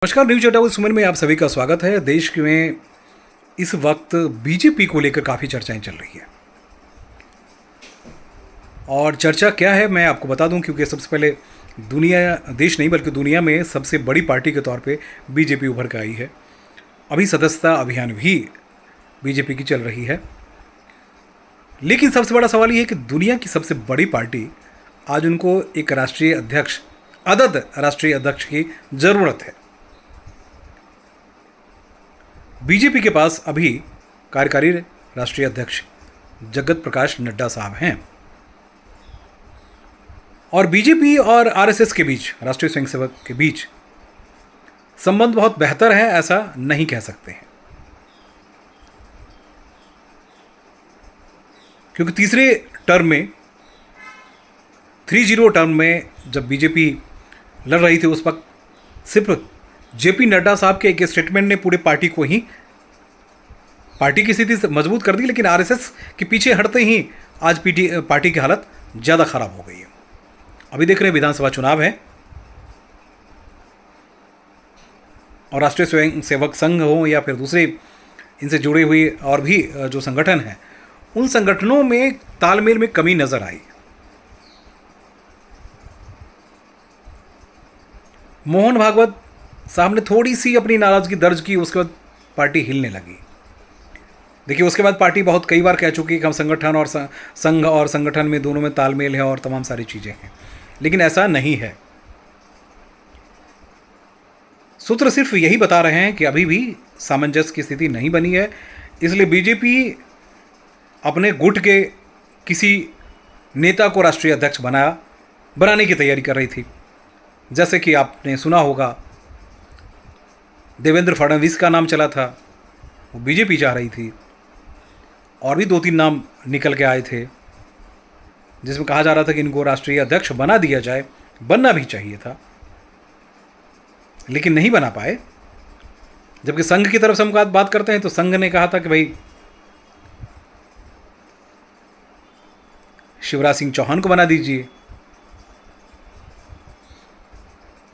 नमस्कार, न्यूज अड्डा सुमन में आप सभी का स्वागत है। देश में इस वक्त बीजेपी को लेकर काफ़ी चर्चाएं चल रही है और चर्चा क्या है मैं आपको बता दूं, क्योंकि सबसे पहले देश नहीं बल्कि दुनिया में सबसे बड़ी पार्टी के तौर पे बीजेपी उभर कर आई है। अभी सदस्यता अभियान भी बीजेपी की चल रही है, लेकिन सबसे बड़ा सवाल ये है कि दुनिया की सबसे बड़ी पार्टी आज उनको एक राष्ट्रीय अध्यक्ष, अदद राष्ट्रीय अध्यक्ष की ज़रूरत है। बीजेपी के पास अभी कार्यकारी राष्ट्रीय अध्यक्ष जगत प्रकाश नड्डा साहब हैं और बीजेपी और आरएसएस के बीच, राष्ट्रीय स्वयंसेवक के बीच संबंध बहुत बेहतर है, ऐसा नहीं कह सकते हैं, क्योंकि तीसरे टर्म में 3-0 टर्म में जब बीजेपी लड़ रही थी उस वक्त सिर्फ जेपी नड्डा साहब के एक स्टेटमेंट ने पूरे पार्टी को ही, पार्टी की स्थिति मजबूत कर दी, लेकिन आरएसएस के पीछे हटते ही आज पार्टी की हालत ज़्यादा खराब हो गई है। अभी देख रहे हैं विधानसभा चुनाव है और राष्ट्रीय स्वयंसेवक संघ हो या फिर दूसरे इनसे जुड़े हुए और भी जो संगठन हैं, उन संगठनों में तालमेल में कमी नजर आई। मोहन भागवत साहब ने थोड़ी सी अपनी नाराजगी दर्ज की, उसके बाद पार्टी हिलने लगी। देखिए, उसके बाद पार्टी बहुत कई बार कह चुकी है कि हम संगठन और संघ और संगठन में दोनों में तालमेल है और तमाम सारी चीज़ें हैं, लेकिन ऐसा नहीं है। सूत्र सिर्फ यही बता रहे हैं कि अभी भी सामंजस्य की स्थिति नहीं बनी है, इसलिए बीजेपी अपने गुट के किसी नेता को राष्ट्रीय अध्यक्ष बनाने की तैयारी कर रही थी। जैसे कि आपने सुना होगा, देवेंद्र फडणवीस का नाम चला था, वो बीजेपी जा रही थी, और भी 2-3 नाम निकल के आए थे जिसमें कहा जा रहा था कि इनको राष्ट्रीय अध्यक्ष बना दिया जाए, बनना भी चाहिए था, लेकिन नहीं बना पाए। जबकि संघ की तरफ से हम बात करते हैं तो संघ ने कहा था कि भाई शिवराज सिंह चौहान को बना दीजिए,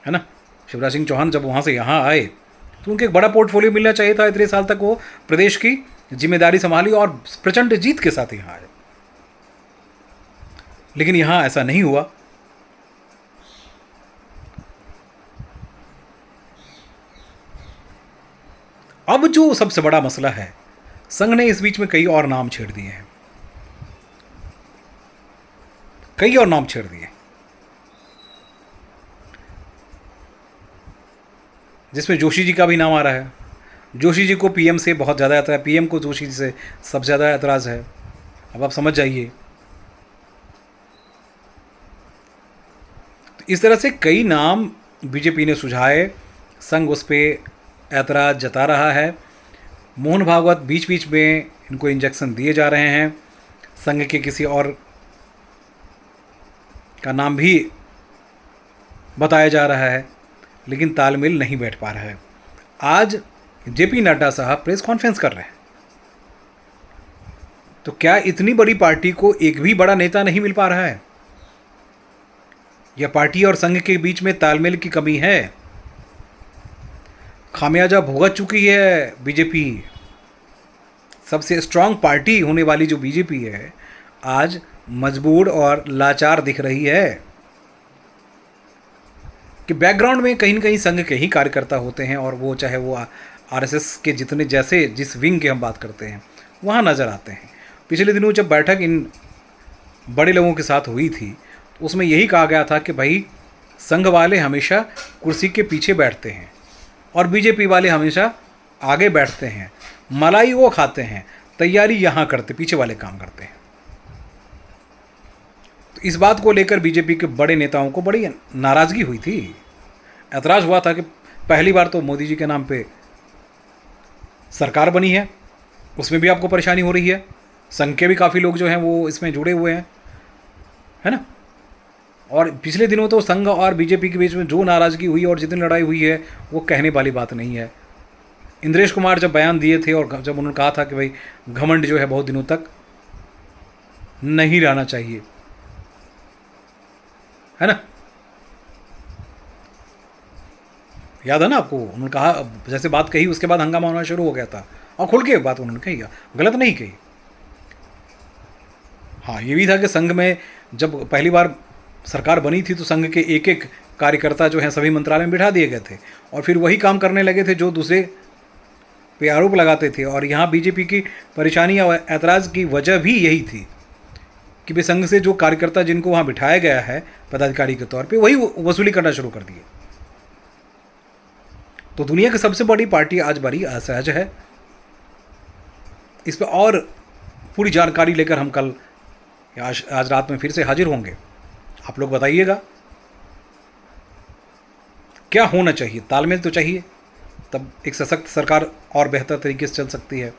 है ना। शिवराज सिंह चौहान जब वहाँ से यहाँ आए तो उनके एक बड़ा पोर्टफोलियो मिलना चाहिए था। इतने साल तक वो प्रदेश की जिम्मेदारी संभाली और प्रचंड जीत के साथ यहाँ आए, लेकिन यहाँ ऐसा नहीं हुआ। अब जो सबसे बड़ा मसला है, संघ ने इस बीच में कई और नाम छेड़ दिए हैं, कई और नाम छेड़ दिए, जिसमें जोशी जी का भी नाम आ रहा है। जोशी जी को पीएम से बहुत ज़्यादा ऐतराज़ है, पीएम को जोशी जी से सबसे ज़्यादा ऐतराज़ है। अब आप समझ जाइए। तो इस तरह से कई नाम बीजेपी ने सुझाए, संघ उस पर ऐतराज़ जता रहा है। मोहन भागवत बीच बीच में इनको इंजेक्शन दिए जा रहे हैं। संघ के किसी और का नाम भी बताया जा रहा है, लेकिन तालमेल नहीं बैठ पा रहा है। आज जेपी नड्डा साहब प्रेस कॉन्फ्रेंस कर रहे हैं, तो क्या इतनी बड़ी पार्टी को एक भी बड़ा नेता नहीं मिल पा रहा है, या पार्टी और संघ के बीच में तालमेल की कमी है? खामियाजा भुगत चुकी है बीजेपी। सबसे स्ट्रांग पार्टी होने वाली जो बीजेपी है, आज मजबूर और लाचार दिख रही है कि बैकग्राउंड में कहीं न कहीं संघ के ही कार्यकर्ता होते हैं, और वो चाहे वो आरएसएस के जितने जैसे जिस विंग के हम बात करते हैं वहाँ नज़र आते हैं। पिछले दिनों जब बैठक इन बड़े लोगों के साथ हुई थी तो उसमें यही कहा गया था कि भाई संघ वाले हमेशा कुर्सी के पीछे बैठते हैं और बीजेपी वाले हमेशा आगे बैठते हैं, मलाई वो खाते हैं, तैयारी यहाँ करते, पीछे वाले काम करते हैं। तो इस बात को लेकर बीजेपी के बड़े नेताओं को बड़ी नाराज़गी हुई थी, ऐतराज़ हुआ था कि पहली बार तो मोदी जी के नाम पे सरकार बनी है, उसमें भी आपको परेशानी हो रही है। संघ के भी काफ़ी लोग जो हैं वो इसमें जुड़े हुए हैं, है ना। और पिछले दिनों तो संघ और बीजेपी के बीच में जो नाराज़गी हुई और जितनी लड़ाई हुई है वो कहने वाली बात नहीं है। इंद्रेश कुमार जब बयान दिए थे और जब उन्होंने कहा था कि भाई घमंड जो है बहुत दिनों तक नहीं रहना चाहिए, है ना, याद है ना आपको, उन्होंने कहा, जैसे बात कही उसके बाद हंगामा होना शुरू हो गया था, और खुल के बात उन्होंने कही, गलत नहीं कही। हाँ, ये भी था कि संघ में जब पहली बार सरकार बनी थी तो संघ के एक एक कार्यकर्ता जो हैं सभी मंत्रालय में बिठा दिए गए थे, और फिर वही काम करने लगे थे जो दूसरे पे आरोप लगाते थे। और यहाँ बीजेपी की परेशानी या ऐतराज़ की वजह भी यही थी कि वे संघ से जो कार्यकर्ता जिनको वहाँ बिठाया गया है पदाधिकारी के तौर पे, वही वसूली करना शुरू कर दिए। तो दुनिया की सबसे बड़ी पार्टी आज बड़ी असहज है। इस पर और पूरी जानकारी लेकर हम कल आज रात में फिर से हाजिर होंगे। आप लोग बताइएगा क्या होना चाहिए। तालमेल तो चाहिए, तब एक सशक्त सरकार और बेहतर तरीके से चल सकती है।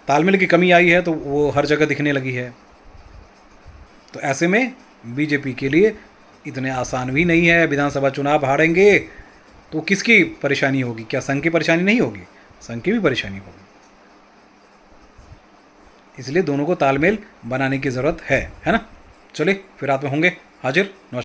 तालमेल की कमी आई है तो वो हर जगह दिखने लगी है। तो ऐसे में बीजेपी के लिए इतने आसान भी नहीं है। विधानसभा चुनाव हारेंगे तो किसकी परेशानी होगी? क्या संघ की परेशानी नहीं होगी? संघ की भी परेशानी होगी। इसलिए दोनों को तालमेल बनाने की ज़रूरत है ना। चलिए फिर रात में होंगे हाजिर। नमस्कार।